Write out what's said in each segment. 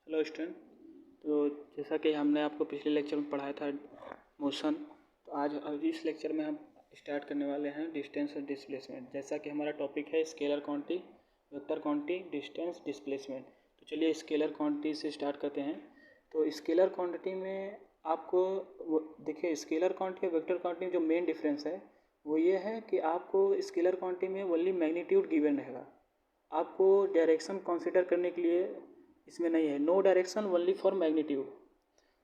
Hello student. तो जैसा कि हमने आपको पिछले लेक्चर में पढ़ाया था मोशन, तो आज इस लेक्चर में हम स्टार्ट करने वाले हैं डिस्टेंस और डिस्प्लेसमेंट। जैसा कि हमारा टॉपिक है scalar quantity, vector quantity, distance, displacement. तो चलिए स्केलर क्वांटिटी से स्टार्ट करते हैं। तो स्केलर क्वांटिटी में आपको देखिए, स्केलर क्वांटिटी और वेक्टर क्वांटिटी में जो मेन डिफरेंस है वो ये है कि आपको स्केलर क्वांटिटी में ओनली मैग्नीट्यूड गिवन रहेगा, आपको डायरेक्शन कंसीडर करने के लिए इसमें नहीं है। No direction only for magnitude.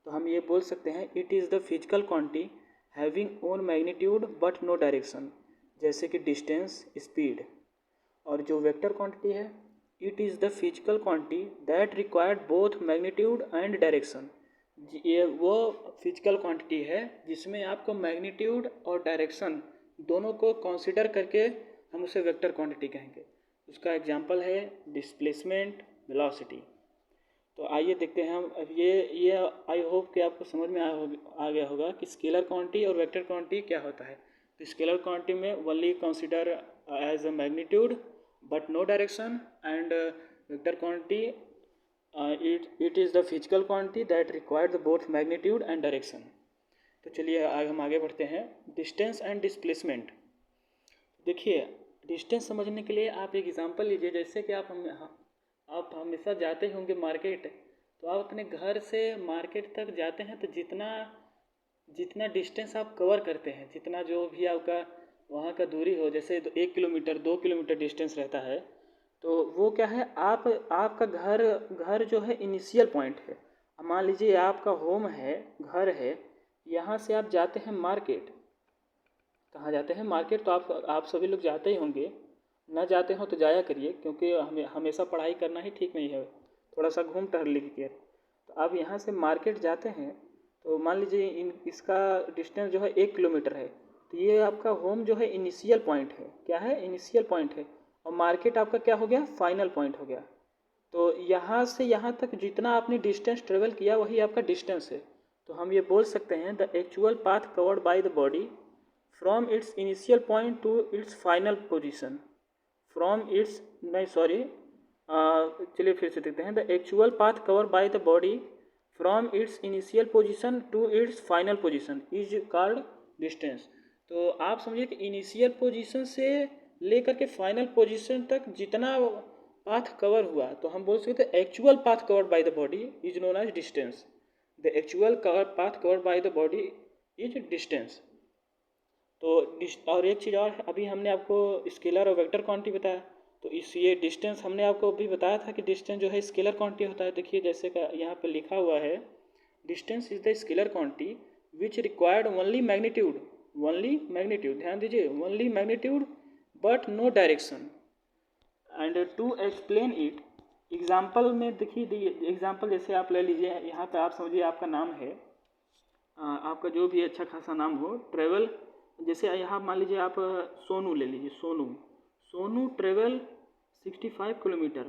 तो हम ये बोल सकते हैं it is the physical quantity having own magnitude but no direction, जैसे कि डिस्टेंस, स्पीड। और जो वेक्टर क्वांटिटी है, it is the physical quantity that required both magnitude and direction. ये वो फिजिकल क्वांटिटी है जिसमें आपको मैग्नीट्यूड और डायरेक्शन दोनों को कंसीडर करके हम उसे वेक्टर क्वांटिटी कहेंगे। उसका एग्जांपल है डिस्प्लेसमेंट, वेलोसिटी। तो आइए देखते हैं हम। अब ये आई होप कि आपको समझ में आ गया होगा कि स्केलर क्वांटिटी और वेक्टर क्वांटिटी क्या होता है। तो स्केलर क्वांटिटी में only consider as a magnitude but no direction, and vector quantity it is the physical quantity that required both magnitude and direction. तो चलिए हम आगे बढ़ते हैं। Distance and displacement. देखिए, डिस्टेंस समझने के लिए आप एक एग्जांपल लीजिए। जैसे कि आप हमेशा जाते होंगे मार्केट, तो आप अपने घर से मार्केट तक जाते हैं तो जितना डिस्टेंस आप कवर करते हैं, जितना जो भी आपका वहाँ का दूरी हो, जैसे 1 किलोमीटर 2 किलोमीटर डिस्टेंस रहता है, तो वो क्या है, आपका घर जो है इनिशियल पॉइंट है। मान लीजिए आपका होम है, घर है, यहाँ से आप जाते हैं मार्केट। कहाँ जाते हैं? मार्केट। तो आप सभी लोग जाते ही होंगे, ना जाते हो तो जाया करिए, क्योंकि हमेशा पढ़ाई करना ही ठीक नहीं है, थोड़ा सा घूम टहल लीजिए। तो आप यहाँ से मार्केट जाते हैं, तो मान लीजिए इसका डिस्टेंस जो है 1 किलोमीटर है। तो ये आपका होम जो है इनिशियल पॉइंट है। क्या है? इनिशियल पॉइंट है। और मार्केट आपका क्या हो गया? फाइनल पॉइंट हो गया। तो यहाँ से यहाँ तक जितना आपने डिस्टेंस ट्रेवल किया वही आपका डिस्टेंस है। तो हम ये बोल सकते हैं the actual path covered by the body from its initial point to its final position, चलिए फिर से देखते हैं। The actual path cover by the body from its initial position to its final position is called distance. तो आप समझिए कि initial position से लेकर के फाइनल पोजीशन तक जितना पाथ कवर हुआ, तो हम बोल सकते हैं actual path covered by the body is known as distance. The actual path covered by the body is distance. तो और एक चीज़ और, अभी हमने आपको स्केलर और वेक्टर क्वांटिटी बताया, तो ये डिस्टेंस हमने आपको अभी बताया था कि डिस्टेंस जो है स्केलर क्वांटिटी होता है। देखिए जैसे कि यहाँ पे लिखा हुआ है, distance is the scalar quantity which required only magnitude, ध्यान दीजिए, only magnitude but no direction. And to explain it, example में देखिए, एग्जाम्पल जैसे आप ले लीजिए, यहाँ पे आप समझिए आपका नाम है, आपका जो भी अच्छा खासा नाम हो, ट्रेवल, जैसे यहाँ मान लीजिए आप सोनू ले लीजिए, Sonu travel 65 kilometre,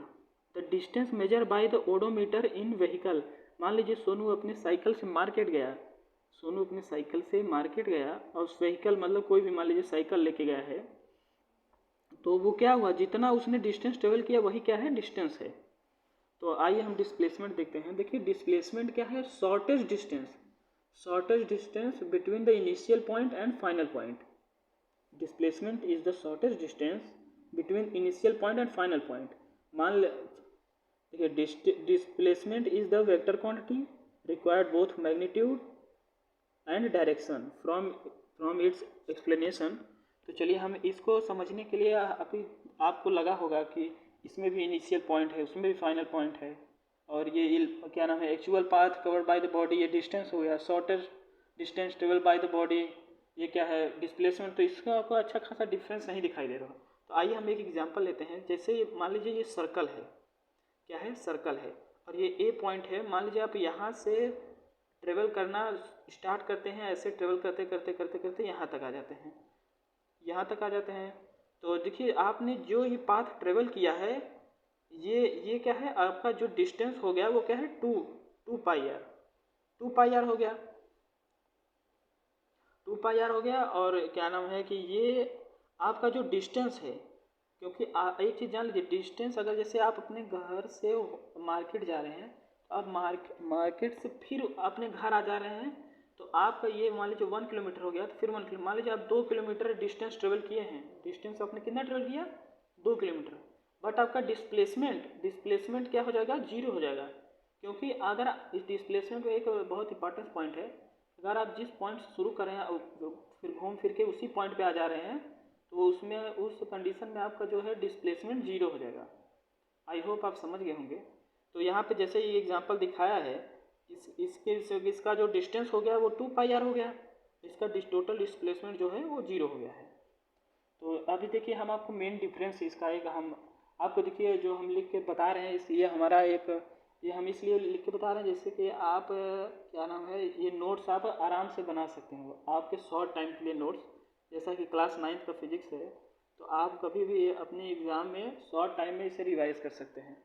the distance measure by the odometer in vehicle. मान लीजिए सोनू अपने साइकिल से मार्केट गया, और उस व्हीकल मतलब कोई भी मान लीजिए साइकिल लेके गया है, तो वो क्या हुआ, जितना उसने डिस्टेंस ट्रेवल किया वही क्या है, डिस्टेंस है। तो आइए हम डिस्प्लेसमेंट देखते हैं। देखिए डिस्प्लेसमेंट क्या है, shortest distance between the initial point and final point. Displacement is the shortest distance between initial point and final point. देखिए displacement is the vector quantity required both magnitude and direction from its explanation. तो चलिए हम इसको समझने के लिए, अभी आपको लगा होगा कि इसमें भी इनिशियल पॉइंट है, उसमें भी फाइनल पॉइंट है, और ये क्या नाम है, actual path covered by the body, ये डिस्टेंस हो गया। Shortest distance travel by the body, ये क्या है, डिस्प्लेसमेंट। तो इसका आपको अच्छा खासा डिफरेंस नहीं दिखाई दे रहा। तो आइए हम एक एग्जांपल लेते हैं। जैसे मान लीजिए ये सर्कल है, क्या है, सर्कल है, और ये ए पॉइंट है। मान लीजिए आप यहाँ से ट्रेवल करना स्टार्ट करते हैं, ऐसे ट्रेवल करते करते करते करते यहाँ तक आ जाते हैं। तो देखिए आपने जो ये पाथ ट्रेवल किया है, ये क्या है, आपका जो डिस्टेंस हो गया वो क्या है, 2 पाई आर हो गया, 2 पाई आर हो गया। और क्या नाम है कि ये आपका जो डिस्टेंस है, क्योंकि एक चीज़ जान लीजिए, डिस्टेंस अगर जैसे आप अपने घर से मार्केट जा रहे हैं, आप मार्केट से फिर अपने घर आ जा रहे हैं, तो आपका ये मान लीजिए 1 किलोमीटर हो गया, तो फिर 1 किलोमीटर, मान लीजिए आप 2 किलोमीटर डिस्टेंस ट्रेवल किए हैं, डिस्टेंस आपने कितना ट्रेवल किया, 2 किलोमीटर, बट आपका डिस्प्लेसमेंट क्या हो जाएगा, 0 हो जाएगा। क्योंकि अगर इस डिस्प्लेसमेंट में एक बहुत इंपॉर्टेंट पॉइंट है, अगर आप जिस पॉइंट से शुरू कर रहे हैं फिर घूम फिर के उसी पॉइंट पे आ जा रहे हैं, तो उसमें उस कंडीशन में आपका जो है डिस्प्लेसमेंट 0 हो जाएगा। आई होप आप समझ गए होंगे। तो यहाँ पे जैसे ये एग्जांपल दिखाया है, इसका जो डिस्टेंस हो गया वो 2πr हो गया, इसका टोटल डिस्प्लेसमेंट जो है वो 0 हो गया है। तो अभी देखिए हम आपको मेन डिफरेंस इसका एक हम आपको देखिए जो हम लिख के बता रहे हैं, इसलिए हमारा एक ये हम इसलिए लिख के बता रहे हैं जैसे कि आप क्या नाम है, ये नोट्स आप आराम से बना सकते हैं आपके शॉर्ट टाइम के लिए नोट्स। जैसा कि क्लास 9th का फिजिक्स है, तो आप कभी भी अपने एग्ज़ाम में शॉर्ट टाइम में इसे रिवाइज कर सकते हैं।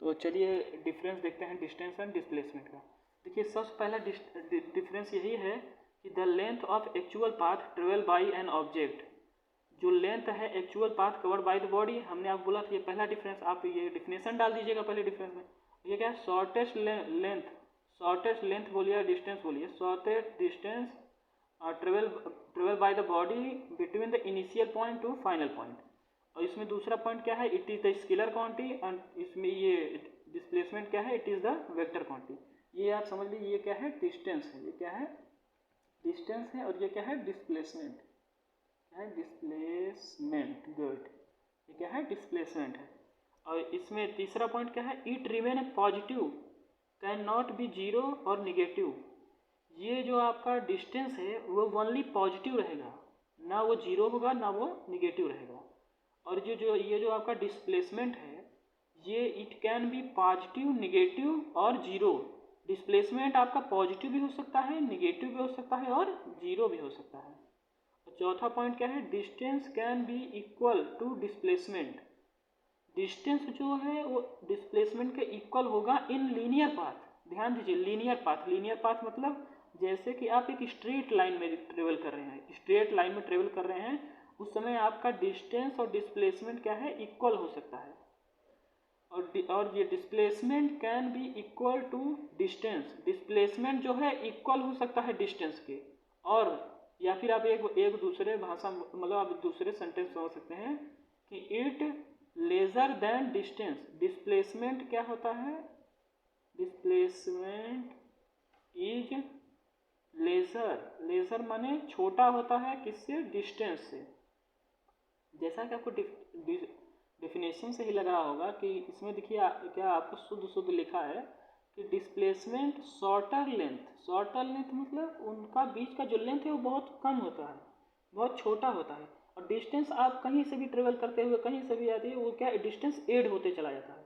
तो चलिए डिफरेंस देखते हैं डिस्टेंस एंड डिस्प्लेसमेंट का। देखिए सबसे पहला डिफरेंस यही है कि the length of actual path travel by an object, जो लेंथ है actual path covered by the body, हमने आपको बोला था ये पहला डिफरेंस, आप ये डिफिनेशन डाल दीजिएगा पहले डिफरेंस में। ये क्या है, शॉर्टेस्ट लेंथ बोलिए, डिस्टेंस बोलिए, shortest distance travel by the body between the initial point to final point. और इसमें दूसरा पॉइंट क्या है, it is the scalar quantity, and इसमें ये डिस्प्लेसमेंट क्या है, it is the vector quantity. ये आप समझ लीजिए ये क्या है, डिस्टेंस है, ये क्या है, डिस्टेंस है, और ये क्या है, डिस्प्लेसमेंट है, डिस्प्लेसमेंट, गुड, ये क्या है, डिस्प्लेसमेंट है। और इसमें तीसरा पॉइंट क्या है, it remain A positive can not be 0 और निगेटिव। ये जो आपका डिस्टेंस है वो ओनली पॉजिटिव रहेगा, ना वो 0 होगा ना वो निगेटिव रहेगा। और ये जो आपका डिस्प्लेसमेंट है, ये it can be positive, negative और 0। डिस्प्लेसमेंट आपका पॉजिटिव भी हो सकता है, निगेटिव भी हो सकता है और 0 भी हो सकता है। चौथा पॉइंट क्या है, distance can be equal to displacement. Distance जो है वो डिस्प्लेसमेंट के इक्वल होगा इन लीनियर पाथ। ध्यान दीजिए, लीनियर पाथ मतलब जैसे कि आप एक स्ट्रेट लाइन में ट्रेवल कर रहे हैं, स्ट्रेट लाइन में ट्रेवल कर रहे हैं, उस समय आपका डिस्टेंस और डिस्प्लेसमेंट क्या है, इक्वल हो सकता है। और ये displacement can be equal to distance, displacement जो है इक्वल हो सकता है डिस्टेंस के। और या फिर आप एक दूसरे भाषा मतलब आप दूसरे सेंटेंस समझ सकते हैं कि it lesser then distance. Displacement क्या होता है, डिस्प्लेसमेंट इज लेजर माने छोटा होता है, किससे, डिस्टेंस से। जैसा कि आपको डेफिनेशन से ही लग रहा होगा कि इसमें देखिए क्या आपको शुद्ध लिखा है कि डिस्प्लेसमेंट शॉर्टर लेंथ मतलब उनका बीच का जो लेंथ है वो बहुत कम होता है, बहुत छोटा होता है। और डिस्टेंस आप कहीं से भी ट्रेवल करते हुए कहीं से भी आती है, वो क्या डिस्टेंस ऐड होते चला जाता है।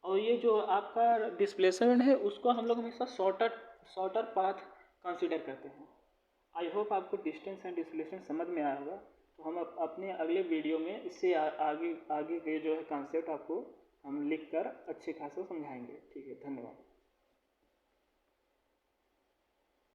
और ये जो आपका डिस्प्लेसमेंट है उसको हम लोग हमेशा शॉर्टर पाथ कंसिडर करते हैं। आई होप आपको डिस्टेंस एंड डिस्प्लेसमेंट समझ में आया होगा। तो हम अपने अगले वीडियो में इससे आगे के जो है कॉन्सेप्ट आपको हम लिख कर अच्छे खासा समझाएंगे। ठीक है, धन्यवाद।